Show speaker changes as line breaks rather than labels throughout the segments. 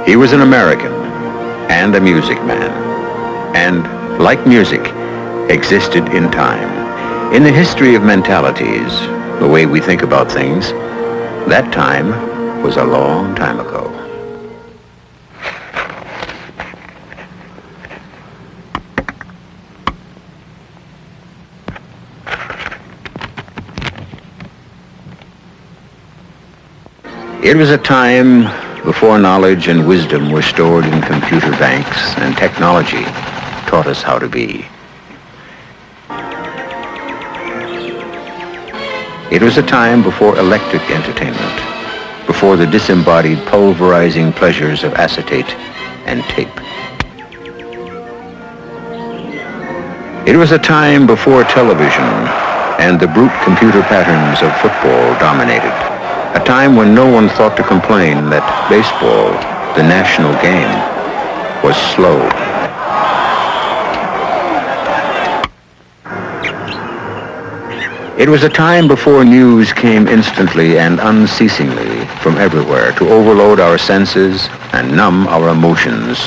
He was an American and a music man, and, like music, existed in time. In the history of mentalities, the way we think about things, that time was a long time ago. It was a time before knowledge and wisdom were stored in computer banks and technology taught us how to be. It was a time before electric entertainment, before the disembodied pulverizing pleasures of acetate and tape. It was a time before television and the brute computer patterns of football dominated. A time when no one thought to complain that baseball, the national game, was slow. It was a time before news came instantly and unceasingly from everywhere to overload our senses and numb our emotions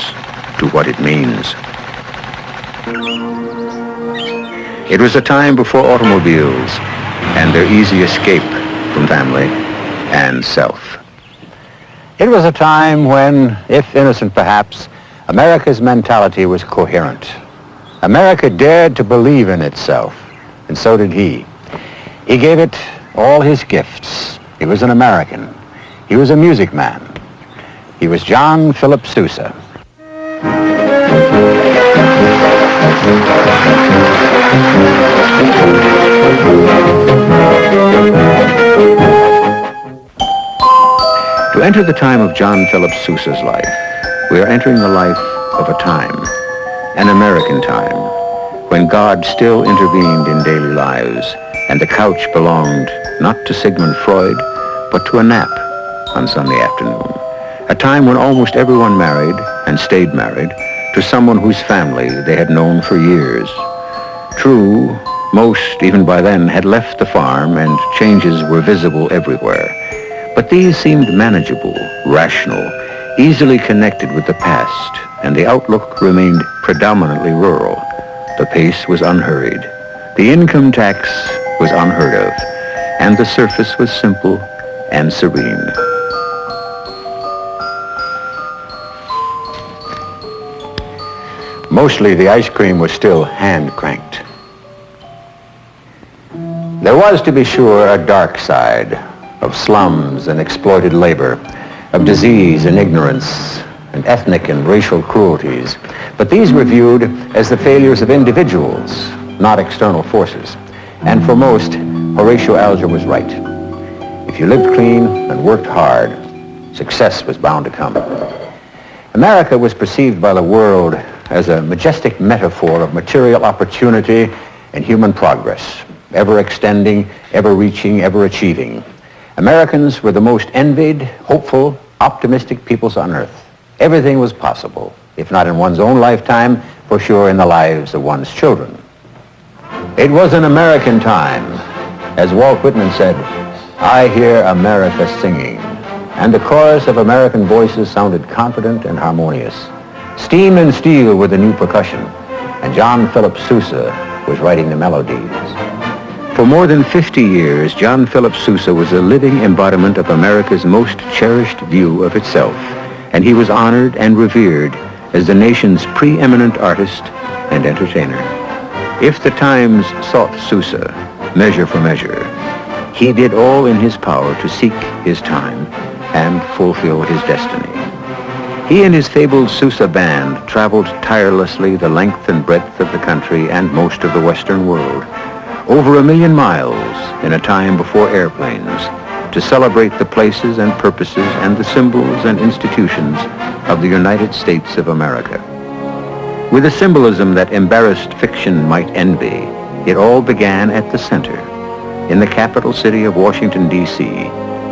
to what it means. It was a time before automobiles and their easy escape from family and self. It was a time when, if innocent perhaps, America's mentality was coherent. America dared to believe in itself, and so did he. He gave it all his gifts. He was an American. He was a music man. He was John Philip Sousa. To enter the time of John Philip Sousa's life, we are entering the life of a time, an American time, when God still intervened in daily lives, and the couch belonged not to Sigmund Freud, but to a nap on Sunday afternoon. A time when almost everyone married and stayed married to someone whose family they had known for years. True, most, even by then, had left the farm and changes were visible everywhere. But these seemed manageable, rational, easily connected with the past, and the outlook remained predominantly rural. The pace was unhurried. The income tax was unheard of, and the surface was simple and serene. Mostly the ice cream was still hand-cranked. There was, to be sure, a dark side of slums and exploited labor, of disease and ignorance, and ethnic and racial cruelties. But these were viewed as the failures of individuals, not external forces. And for most, Horatio Alger was right. If you lived clean and worked hard, success was bound to come. America was perceived by the world as a majestic metaphor of material opportunity and human progress, ever extending, ever reaching, ever achieving. Americans were the most envied, hopeful, optimistic peoples on earth. Everything was possible, if not in one's own lifetime, for sure in the lives of one's children. It was an American time. As Walt Whitman said, "I hear America singing," and the chorus of American voices sounded confident and harmonious. Steam and steel were the new percussion, and John Philip Sousa was writing the melodies. For more than 50 years, John Philip Sousa was a living embodiment of America's most cherished view of itself, and he was honored and revered as the nation's preeminent artist and entertainer. If the times sought Sousa, measure for measure, he did all in his power to seek his time and fulfill his destiny. He and his fabled Sousa band traveled tirelessly the length and breadth of the country and most of the Western world, over 1 million miles in a time before airplanes, to celebrate the places and purposes and the symbols and institutions of the United States of America. With a symbolism that embarrassed fiction might envy, it all began at the center, in the capital city of Washington, D.C.,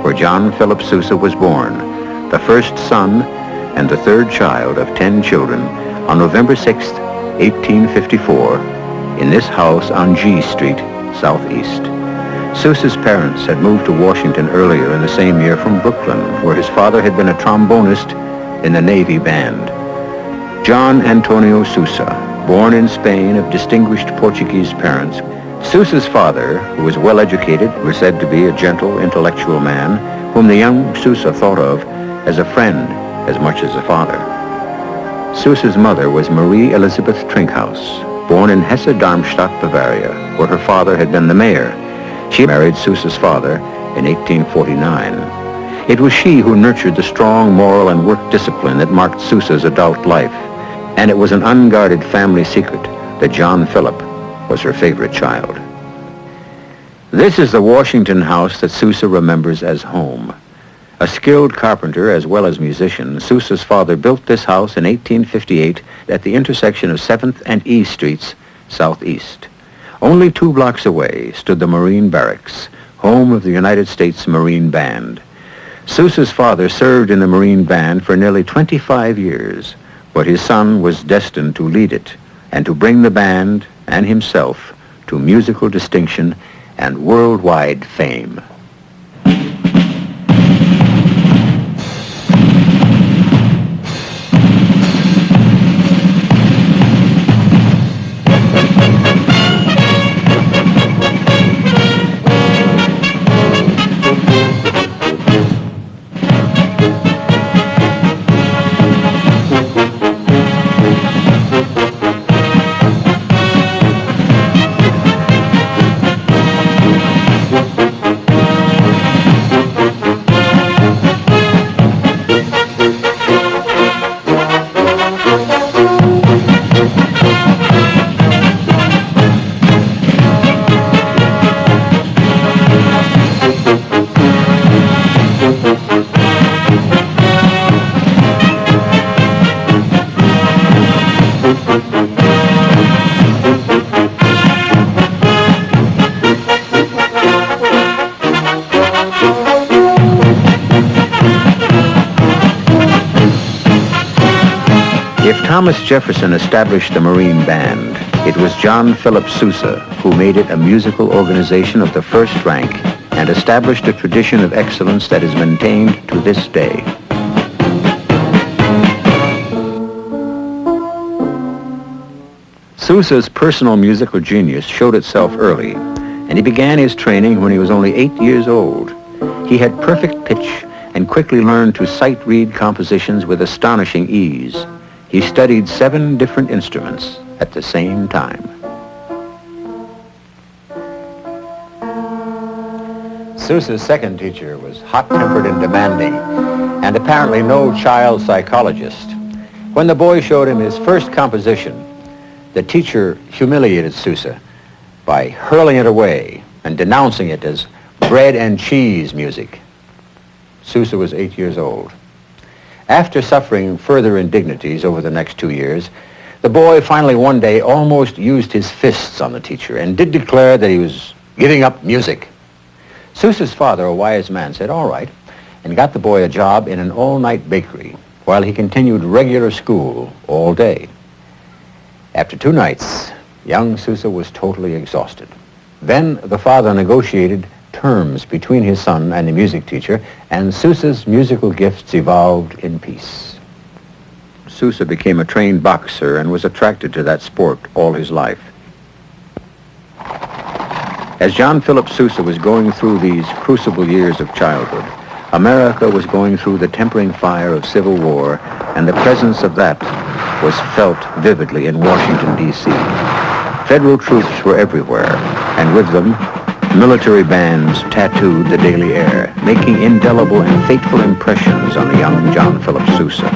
where John Philip Sousa was born, the first son and the third child of 10 children, on November 6, 1854, in this house on G Street, Southeast. Sousa's parents had moved to Washington earlier in the same year from Brooklyn, where his father had been a trombonist in the Navy Band. John Antonio Sousa, born in Spain of distinguished Portuguese parents, Sousa's father, who was well educated, was said to be a gentle, intellectual man, whom the young Sousa thought of as a friend as much as a father. Sousa's mother was Marie Elizabeth Trinkhaus, born in Hesse-Darmstadt, Bavaria, where her father had been the mayor. She married Sousa's father in 1849. It was she who nurtured the strong moral and work discipline that marked Sousa's adult life, and it was an unguarded family secret that John Philip was her favorite child. This is the Washington house that Sousa remembers as home. A skilled carpenter as well as musician, Sousa's father built this house in 1858 at the intersection of 7th and E Streets, southeast. Only 2 blocks away stood the Marine Barracks, home of the United States Marine Band. Sousa's father served in the Marine Band for nearly 25 years, but his son was destined to lead it and to bring the band and himself to musical distinction and worldwide fame. If Thomas Jefferson established the Marine Band, it was John Philip Sousa who made it a musical organization of the first rank and established a tradition of excellence that is maintained to this day. Sousa's personal musical genius showed itself early, and he began his training when he was only 8 years old. He had perfect pitch and quickly learned to sight-read compositions with astonishing ease. He studied 7 different instruments at the same time. Sousa's second teacher was hot-tempered and demanding, and apparently no child psychologist. When the boy showed him his first composition, the teacher humiliated Sousa by hurling it away and denouncing it as bread and cheese music. Sousa was 8 years old. After suffering further indignities over the next 2 years, the boy finally one day almost used his fists on the teacher and did declare that he was giving up music. Sousa's father, a wise man, said, "All right," and got the boy a job in an all-night bakery while he continued regular school all day. After 2 nights, young Sousa was totally exhausted. Then the father negotiated terms between his son and the music teacher, and Sousa's musical gifts evolved in peace. Sousa became a trained boxer and was attracted to that sport all his life. As John Philip Sousa was going through these crucible years of childhood, America was going through the tempering fire of civil war, and the presence of that was felt vividly in Washington, D.C. Federal troops were everywhere, and with them, military bands tattooed the daily air, making indelible and fateful impressions on the young John Philip Sousa.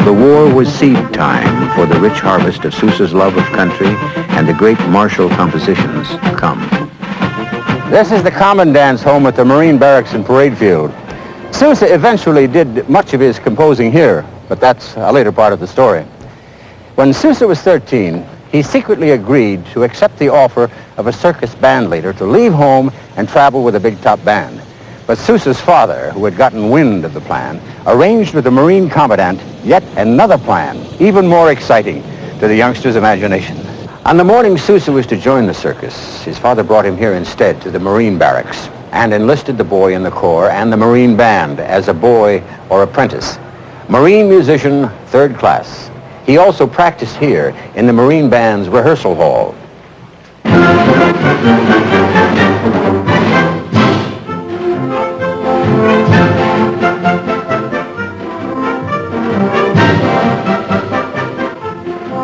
The war was seed time for the rich harvest of Sousa's love of country and the great martial compositions to come. This is the commandant's home at the Marine Barracks in Parade Field. Sousa eventually did much of his composing here, but that's a later part of the story. When Sousa was 13, he secretly agreed to accept the offer of a circus band leader to leave home and travel with a big top band. But Sousa's father, who had gotten wind of the plan, arranged with the Marine Commandant yet another plan, even more exciting to the youngster's imagination. On the morning Sousa was to join the circus, his father brought him here instead to the Marine Barracks and enlisted the boy in the Corps and the Marine Band as a boy or apprentice. Marine musician, third class. He also practiced here in the Marine Band's rehearsal hall.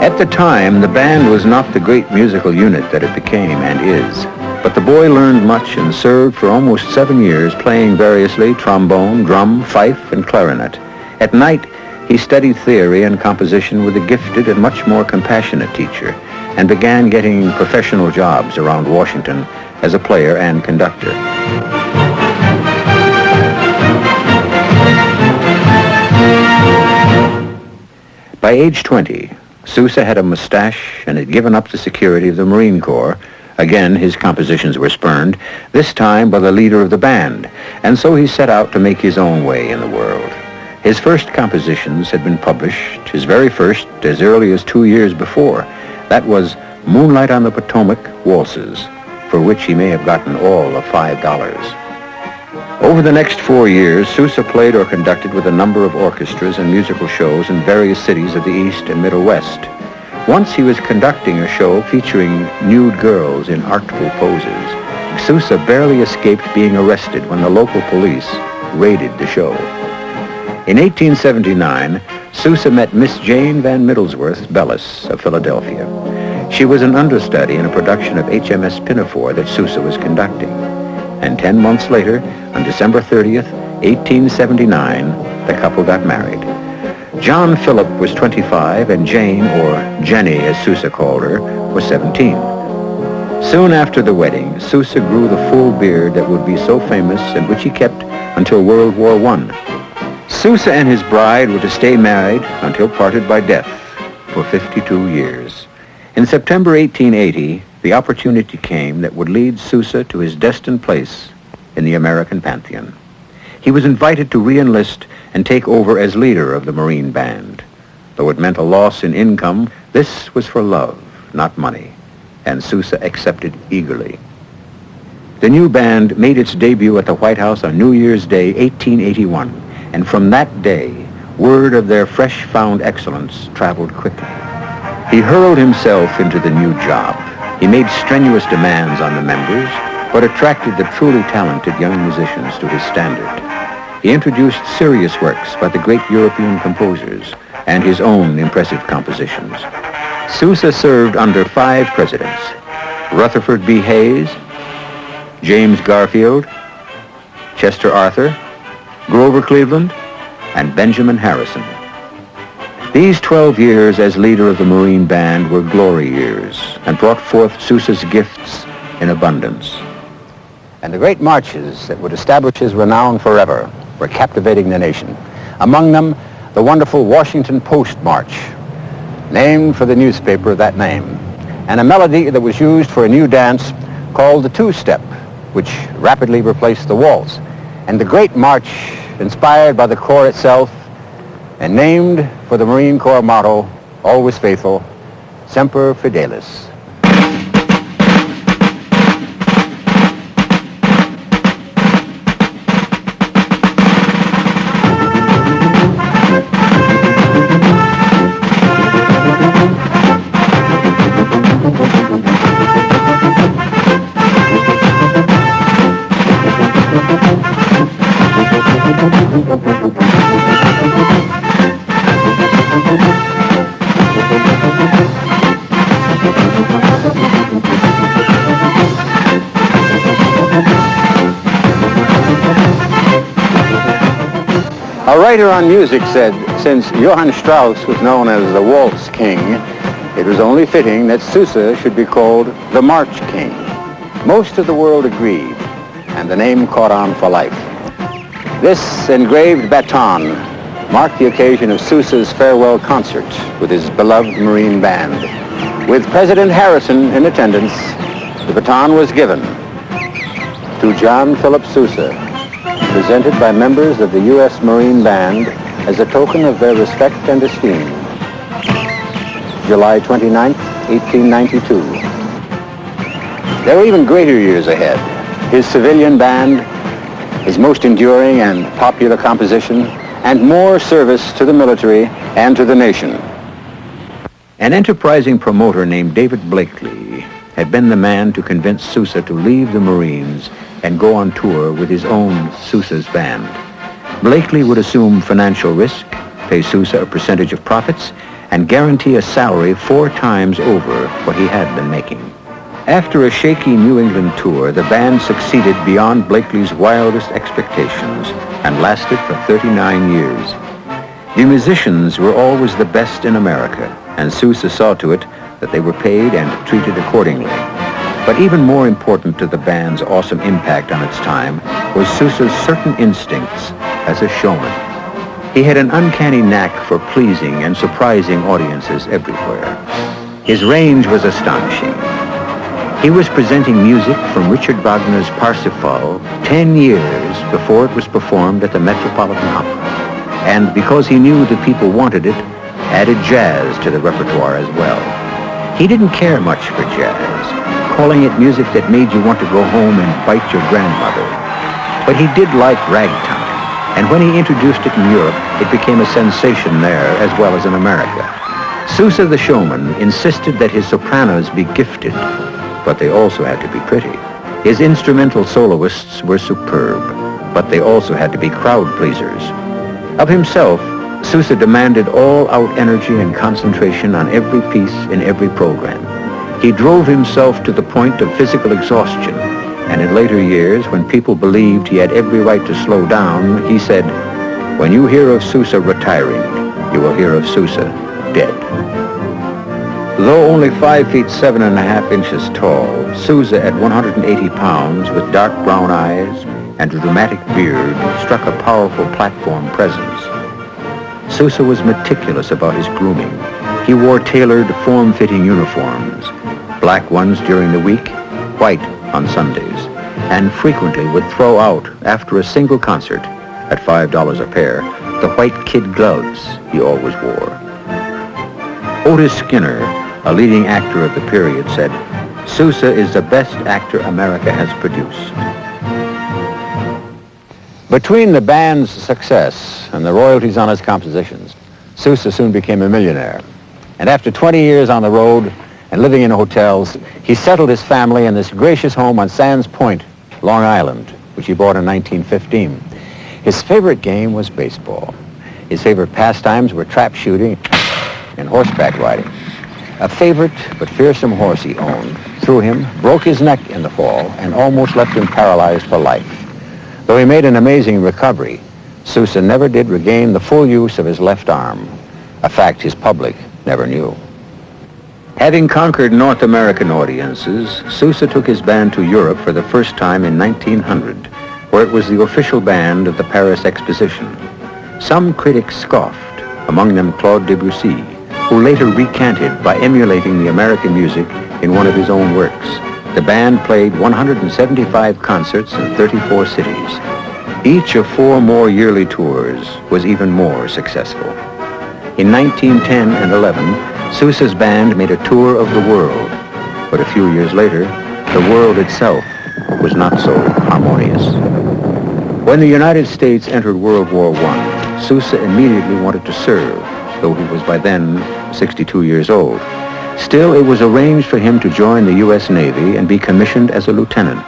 At the time, the band was not the great musical unit that it became and is. But the boy learned much and served for almost 7 years playing variously trombone, drum, fife, and clarinet. At night, he studied theory and composition with a gifted and much more compassionate teacher and began getting professional jobs around Washington as a player and conductor. By age 20, Sousa had a mustache and had given up the security of the Marine Corps. Again, his compositions were spurned, this time by the leader of the band, and so he set out to make his own way in the world. His first compositions had been published, his very first, as early as 2 years before. That was Moonlight on the Potomac Waltzes, for which he may have gotten all of $5. Over the next 4 years, Sousa played or conducted with a number of orchestras and musical shows in various cities of the East and Middle West. Once he was conducting a show featuring nude girls in artful poses. Sousa barely escaped being arrested when the local police raided the show. In 1879, Sousa met Miss Jane Van Middlesworth Bellis of Philadelphia. She was an understudy in a production of HMS Pinafore that Sousa was conducting. And 10 months later, on December 30th, 1879, the couple got married. John Philip was 25 and Jane, or Jenny as Sousa called her, was 17. Soon after the wedding, Sousa grew the full beard that would be so famous and which he kept until World War I. Sousa and his bride were to stay married until parted by death for 52 years. In September 1880, the opportunity came that would lead Sousa to his destined place in the American Pantheon. He was invited to re-enlist and take over as leader of the Marine Band. Though it meant a loss in income, this was for love, not money, and Sousa accepted eagerly. The new band made its debut at the White House on New Year's Day, 1881, and from that day, word of their fresh-found excellence traveled quickly. He hurled himself into the new job. He made strenuous demands on the members, but attracted the truly talented young musicians to his standard. He introduced serious works by the great European composers and his own impressive compositions. Sousa served under 5 presidents: Rutherford B. Hayes, James Garfield, Chester Arthur, Grover Cleveland, and Benjamin Harrison. These 12 years as leader of the Marine Band were glory years and brought forth Sousa's gifts in abundance. And the great marches that would establish his renown forever were captivating the nation. Among them, the wonderful Washington Post March, named for the newspaper of that name, and a melody that was used for a new dance called the two-step, which rapidly replaced the waltz. And the great march, inspired by the Corps itself, and named for the Marine Corps motto, always faithful, Semper Fidelis. A writer on music said, since Johann Strauss was known as the Waltz King, it was only fitting that Sousa should be called the March King. Most of the world agreed, and the name caught on for life. This engraved baton marked the occasion of Sousa's farewell concert with his beloved Marine Band. With President Harrison in attendance, the baton was given to John Philip Sousa, presented by members of the U.S. Marine Band as a token of their respect and esteem. July 29, 1892. There were even greater years ahead. His civilian band, his most enduring and popular composition, and more service to the military and to the nation. An enterprising promoter named David Blakely had been the man to convince Sousa to leave the Marines and go on tour with his own Sousa's band. Blakely would assume financial risk, pay Sousa a percentage of profits, and guarantee a salary 4 times over what he had been making. After a shaky New England tour, the band succeeded beyond Blakely's wildest expectations and lasted for 39 years. The musicians were always the best in America, and Sousa saw to it that they were paid and treated accordingly. But even more important to the band's awesome impact on its time was Sousa's certain instincts as a showman. He had an uncanny knack for pleasing and surprising audiences everywhere. His range was astonishing. He was presenting music from Richard Wagner's Parsifal 10 years before it was performed at the Metropolitan Opera. And because he knew the people wanted it, added jazz to the repertoire as well. He didn't care much for jazz, calling it music that made you want to go home and bite your grandmother. But he did like ragtime, and when he introduced it in Europe, it became a sensation there as well as in America. Sousa the showman insisted that his sopranos be gifted, but they also had to be pretty. His instrumental soloists were superb, but they also had to be crowd pleasers. Of himself, Sousa demanded all-out energy and concentration on every piece in every program. He drove himself to the point of physical exhaustion, and in later years, when people believed he had every right to slow down, he said, "When you hear of Sousa retiring, you will hear of Sousa dead." Though only 5 feet 7.5 inches tall, Sousa at 180 pounds with dark brown eyes and a dramatic beard struck a powerful platform presence. Sousa was meticulous about his grooming. He wore tailored, form-fitting uniforms, black ones during the week, white on Sundays, and frequently would throw out, after a single concert, at $5 a pair, the white kid gloves he always wore. Otis Skinner, a leading actor of the period, said, "Sousa is the best actor America has produced." Between the band's success and the royalties on his compositions, Sousa soon became a millionaire. And after 20 years on the road and living in hotels, he settled his family in this gracious home on Sands Point, Long Island, which he bought in 1915. His favorite game was baseball. His favorite pastimes were trap shooting and horseback riding. A favorite but fearsome horse he owned threw him, broke his neck in the fall, and almost left him paralyzed for life. Though he made an amazing recovery, Sousa never did regain the full use of his left arm, a fact his public never knew. Having conquered North American audiences, Sousa took his band to Europe for the first time in 1900, where it was the official band of the Paris Exposition. Some critics scoffed, among them Claude Debussy, who later recanted by emulating the American music in one of his own works. The band played 175 concerts in 34 cities. Each of 4 more yearly tours was even more successful. In 1910 and 11, Sousa's band made a tour of the world, but a few years later, the world itself was not so harmonious. When the United States entered World War I, Sousa immediately wanted to serve, though he was by then 62 years old. Still, it was arranged for him to join the U.S. Navy and be commissioned as a lieutenant.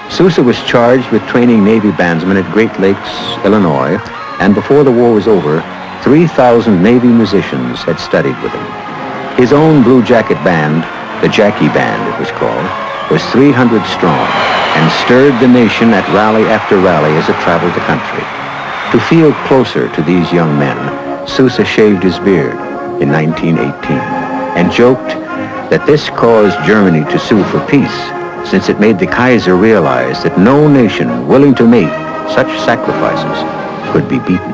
Sousa was charged with training Navy bandsmen at Great Lakes, Illinois, and before the war was over, 3,000 Navy musicians had studied with him. His own Blue Jacket band, the Jackie Band it was called, was 300 strong and stirred the nation at rally after rally as it traveled the country. To feel closer to these young men, Sousa shaved his beard in 1918 and joked that this caused Germany to sue for peace, since it made the Kaiser realize that no nation willing to make such sacrifices could be beaten.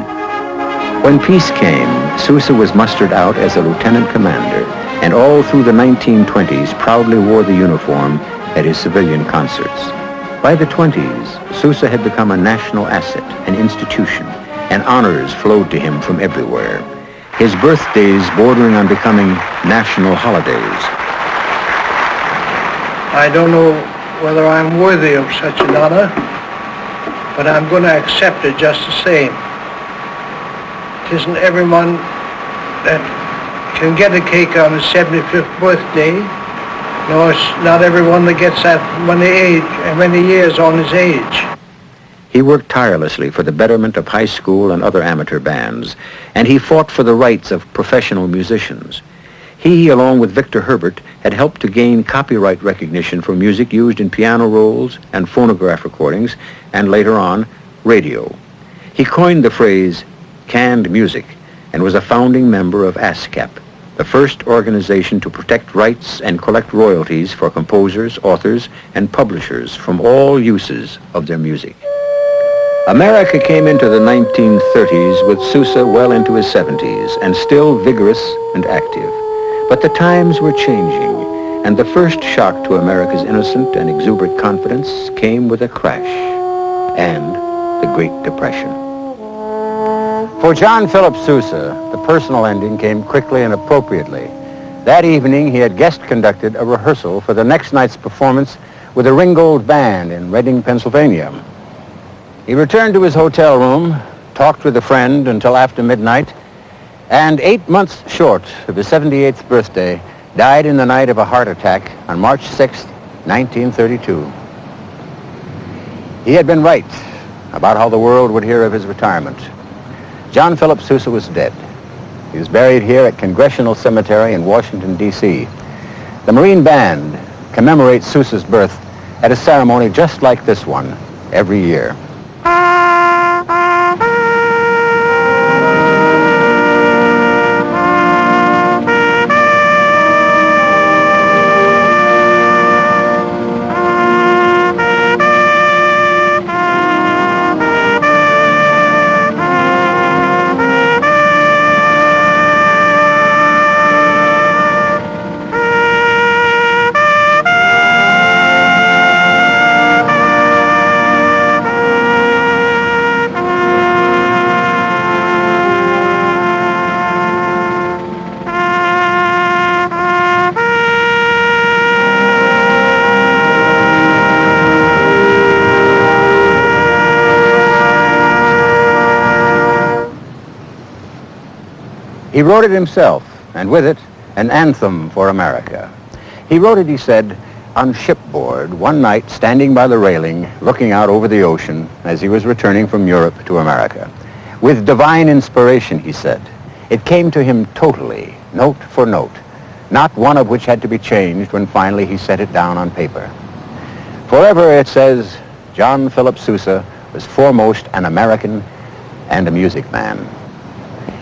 When peace came, Sousa was mustered out as a lieutenant commander, and all through the 1920s proudly wore the uniform at his civilian concerts. By the 20s, Sousa had become a national asset, an institution, and honors flowed to him from everywhere. His birthdays bordering on becoming national holidays.
I don't know whether I'm worthy of such an honor, but I'm going to accept it just the same. it isn't everyone that can get a cake on his 75th birthday. No, it's not everyone that gets that many years on his age.
He worked tirelessly for the betterment of high school and other amateur bands, and he fought for the rights of professional musicians. He, along with Victor Herbert, had helped to gain copyright recognition for music used in piano rolls and phonograph recordings, and later on, radio. He coined the phrase canned music and was a founding member of ASCAP, the first organization to protect rights and collect royalties for composers, authors, and publishers from all uses of their music. America came into the 1930s with Sousa well into his 70s and still vigorous and active. But the times were changing, and the first shock to America's innocent and exuberant confidence came with a crash and the Great Depression. For John Philip Sousa, the personal ending came quickly and appropriately. That evening, he had guest conducted a rehearsal for the next night's performance with the Ringgold Band in Reading, Pennsylvania. He returned to his hotel room, talked with a friend until after midnight, and 8 months short of his 78th birthday, died in the night of a heart attack on March 6, 1932. He had been right about how the world would hear of his retirement. John Philip Sousa was dead. He was buried here at Congressional Cemetery in Washington, D.C. The Marine Band commemorates Sousa's birth at a ceremony just like this one every year. He wrote it himself, and with it, an anthem for America. He wrote it, he said, on shipboard, one night, standing by the railing, looking out over the ocean as he was returning from Europe to America. With divine inspiration, he said, it came to him totally, note for note, not one of which had to be changed when finally he set it down on paper. Forever, it says, John Philip Sousa was foremost an American and a music man.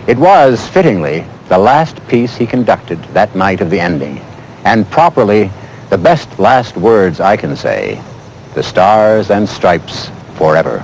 It was, fittingly, the last piece he conducted that night of the ending, and properly, the best last words I can say, the Stars and Stripes forever.